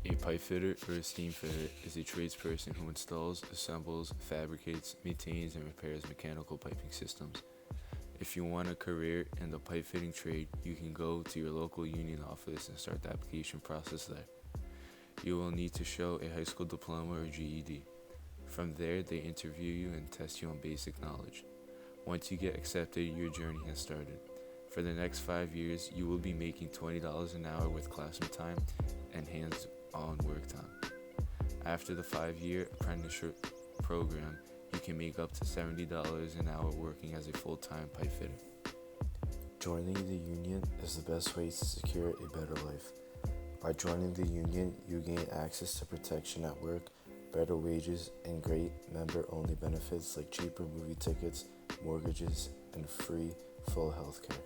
A pipe fitter or a steam fitter is a tradesperson who installs, assembles, fabricates, maintains, and repairs mechanical piping systems. If you want a career in the pipe fitting trade, you can go to your local union office and start the application process there. You will need to show a high school diploma or GED. From there, they interview you and test you on basic knowledge. Once you get accepted, your journey has started. For the next 5 years, you will be making $20 an hour with classroom time and hands-on work time. After the 5 year apprenticeship program, you can make up to $70 an hour working as a full-time pipe fitter. Joining the union is the best way to secure a better life. By joining the union, you gain access to protection at work, better wages, and great member-only benefits like cheaper movie tickets, mortgages, and free full health care.